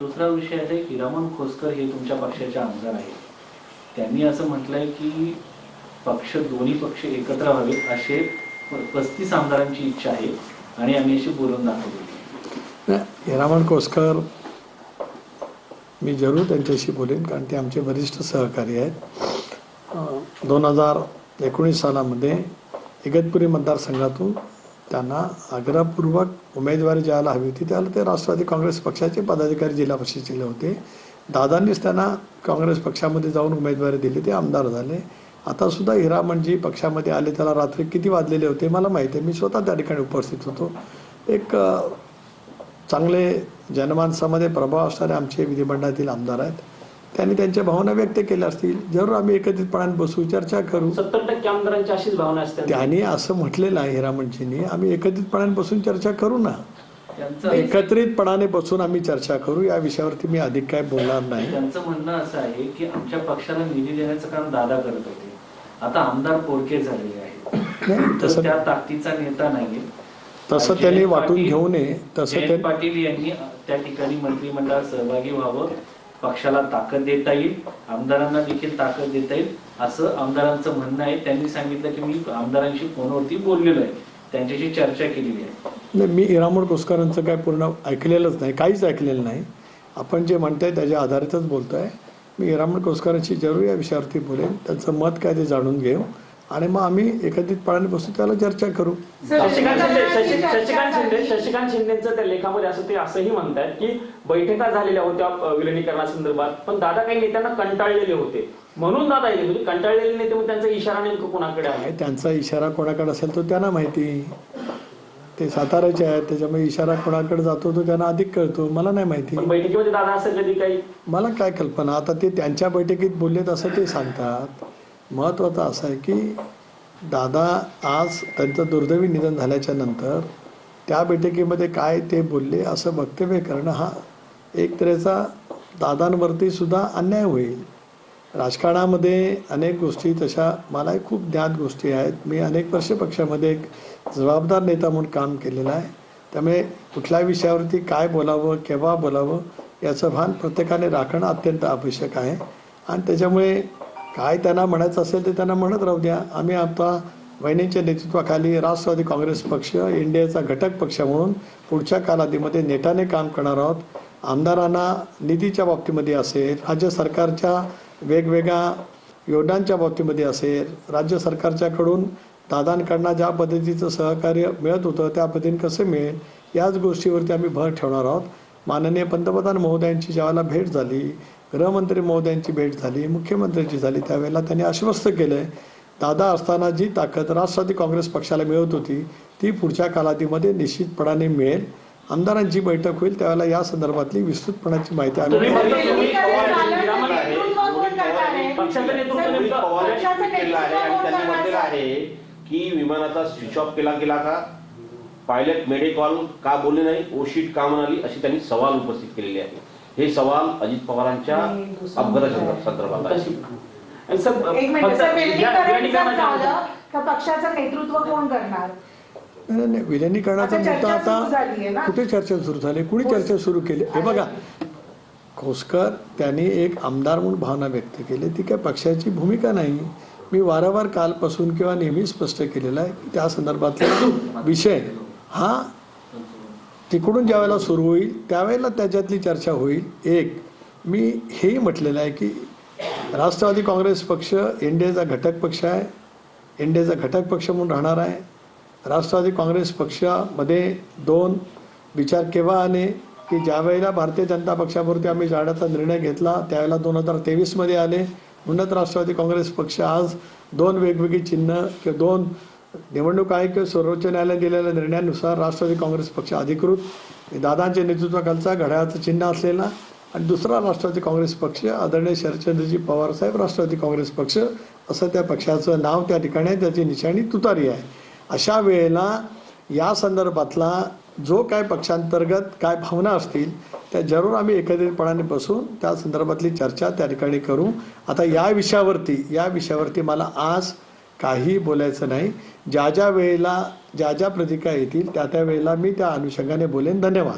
दुसरा विषय आहे की हिरामण खोसकर हे तुमच्या पक्षाचे आमदार आहेत. त्यांनी असं म्हटलंय की दोन्ही पक्ष एकत्र व्हावेत असे 35 आमदारांची इच्छा आहे आणि आम्ही अशी बोलून दाखवली. हिरामण खोसकर मी जरूर त्यांच्याशी बोलेन, कारण ते आमचे वरिष्ठ सहकारी आहेत. 2019 सालामध्ये इगतपुरी मतदारसंघातून त्यांना आग्रहपूर्वक उमेदवारी ज्याला हवी होती त्याला ते राष्ट्रवादी काँग्रेस पक्षाचे पदाधिकारी जिल्हा परिषदेचे होते. दादांनीच त्यांना काँग्रेस पक्षामध्ये जाऊन उमेदवारी दिली, ते आमदार झाले. आता सुद्धा हिरामणजी पक्षामध्ये आले, त्याला रात्री किती वाजलेले होते मला माहिती आहे, मी स्वतः त्या ठिकाणी उपस्थित होतो. एक चांगले जनमानसामध्ये प्रभाव असणारे आमचे विधिमंडळातील आमदार आहेत. त्यांनी त्यांच्या भावना व्यक्त केल्या असतील, जरूर आम्ही एकत्रितपणाने बसू, चर्चा करू. 70% आमदारांची अशीच भावना असते. त्यांनी असं म्हटलेलं आहे हिरामणजींनी, आम्ही एकत्रितपणाने बसून चर्चा करू ना, एकत्रितपणाने बसून आम्ही चर्चा करू. या विषयावरती मी अधिक काय बोलणार नाही. त्यांचं म्हणणं असं आहे की आमच्या पक्षाला निधी देण्याचं काम दादा करत होते, आता आमदार पोरके झालेले आहेत, तसं त्या ताकदीचा नेता नाहीये. तसं त्यांनी वाटून घेऊ नये. तसं पाटील यांनी त्या ठिकाणी मंत्रिमंडळात सहभागी व्हावं, पक्षाला ताकद देता येईल, आमदारांना देखील ताकद देता येईल असं आमदारांचं म्हणणं आहे. त्यांनी सांगितलं की मी आमदारांशी फोनवरती बोललेलो आहे, त्यांच्याशी चर्चा केलेली आहे. मी हिरामण खोसकरांचं काय पूर्ण ऐकलेलंच नाही, काहीच ऐकलेलं नाही. आपण जे म्हणताय त्याच्या आधारितच बोलतोय. मी हिरामण खोसकरांशी जरूर या विषयावरती बोलेन, त्यांचं मत काय ते जाणून घेऊ आणि मग आम्ही एकत्रितपणाने बसून त्याला चर्चा करू. शशिकांत शिंदेचं त्या लेखामध्ये असं ते असंही म्हणतात की बैठका झालेल्या होत्या विलिनीकरणासंदर्भात, पण दादा काही नेत्यांना कंटाळलेले होते म्हणून दादा येते. म्हणजे कंटाळलेले नेते मग त्यांचा इशारा नेमकं कोणाकडे आहे? त्यांचा इशारा कोणाकडे असेल तो त्यांना माहिती. ते साताऱ्याचे आहेत, त्याच्यामुळे इशारा कोणाकडे जातो तो त्यांना अधिक कळतो, मला नाही माहिती. बैठकीमध्ये दादा असेल कधी काही मला काय कल्पना. आता ते त्यांच्या बैठकीत बोललेत असं ते सांगतात. महत्त्वाचं असं आहे की दादा आज त्यांचं दुर्दैवी निधन झाल्याच्या नंतर त्या बैठकीमध्ये काय ते बोलले असं वक्तव्य करणं हा एक तऱ्हेचा दादांवरती सुद्धा अन्याय होईल. राजकारणामध्ये अनेक गोष्टी तशा मलाही खूप ज्ञात गोष्टी आहेत. मी अनेक वर्ष पक्षामध्ये एक जबाबदार नेता म्हणून काम केलेलं आहे. त्यामुळे कुठल्या विषयावरती काय बोलावं, केव्हा बोलावं याचं भान प्रत्येकाने राखणं अत्यंत आवश्यक आहे. आणि त्याच्यामुळे काय त्यांना म्हणायचं असेल ते त्यांना म्हणत राहू द्या. आम्ही आता वहिनींच्या नेतृत्वाखाली राष्ट्रवादी काँग्रेस पक्ष इंडियाचा घटक पक्ष म्हणून पुढच्या कालावधीमध्ये नेटाने काम करणार आहोत. आमदारांना निधीच्या बाबतीमध्ये असेल, राज्य सरकारच्या वेगवेगळ्या योजनांच्या बाबतीमध्ये असेल, राज्य सरकारच्याकडून दादांकडनं ज्या पद्धतीचं सहकार्य मिळत होतं त्या पद्धतीने कसं मिळेल याच गोष्टीवरती आम्ही भर ठेवणार आहोत. माननीय पंतप्रधान महोदयांची ज्यावेळेला भेट झाली, गृहमंत्री महोदयांची भेट झाली, मुख्यमंत्र्यांची झाली, त्यावेळेला त्यांनी आश्वस्त केलं आहे दादा असताना जी ताकद राष्ट्रवादी काँग्रेस पक्षाला मिळत होती ती पुढच्या कालावधीमध्ये निश्चितपणाने मिळेल. आमदारांची बैठक होईल त्यावेळेला या संदर्भातली विस्तृतपणाची माहिती आम्ही की विमानाचा स्विच ऑफ केला गेला का, पायलट मेडे कॉल का बोलले नाही, ओशीट का म्हणाली, अशी त्यांनी सवाल उपस्थित केलेले आहे. हे सवाल अजित पवारांच्या अपघाताच्या संदर्भात आहे. पक्षाचं नेतृत्व कोण करणार? नाही, विलिनीकरणाचा मुद्दा आता कुठे चर्चा सुरू झाली, कुणी चर्चा सुरू केली? हे बघा, खोसकर त्यांनी एक आमदार म्हणून भावना व्यक्त केली, ती काय पक्षाची भूमिका नाही. मी वारंवार कालपासून किंवा नेहमी स्पष्ट केलेला आहे की त्या संदर्भातला विषय हा तिकडून ज्या वेळेला सुरू होईल त्यावेळेला त्याच्यातली चर्चा होईल. एक मी हेही म्हटलेलं आहे की राष्ट्रवादी काँग्रेस पक्ष इंडियाचा घटक पक्ष आहे, इंडियाचा घटक पक्ष म्हणून राहणार आहे. राष्ट्रवादी काँग्रेस पक्षामध्ये दोन विचार केव्हा आले की ज्या वेळेला भारतीय जनता पक्षावरती आम्ही जाण्याचा निर्णय घेतला त्यावेळेला 2023मध्ये आले. म्हणूनच राष्ट्रवादी काँग्रेस पक्ष आज दोन वेगवेगळी चिन्ह किंवा दोन निवडणूक आयोग किंवा सर्वोच्च न्यायालयाने दिलेल्या निर्णयानुसार राष्ट्रवादी काँग्रेस पक्ष अधिकृत दादांच्या नेतृत्वाखालचा घड्याळाचं चिन्ह असलेला आणि दुसरा राष्ट्रवादी काँग्रेस पक्ष आदरणीय शरदचंद्रजी पवार साहेब राष्ट्रवादी काँग्रेस पक्ष असं त्या पक्षाचं नाव त्या ठिकाणी आहे, त्याची निशाणी तुतारी आहे. अशा वेळेला या संदर्भातला जो काय पक्षांतर्गत काय भावना असतील त्या जरूर आम्ही एकत्रितपणाने बसून त्या संदर्भातली चर्चा त्या ठिकाणी करू. आता या विषयावरती मला आज काही बोलायचं नाही. ज्या ज्या वेळेला ज्या ज्या प्रतिक्रिया येतील त्या त्या वेळेला मी त्या अनुषंगाने बोलेन. धन्यवाद.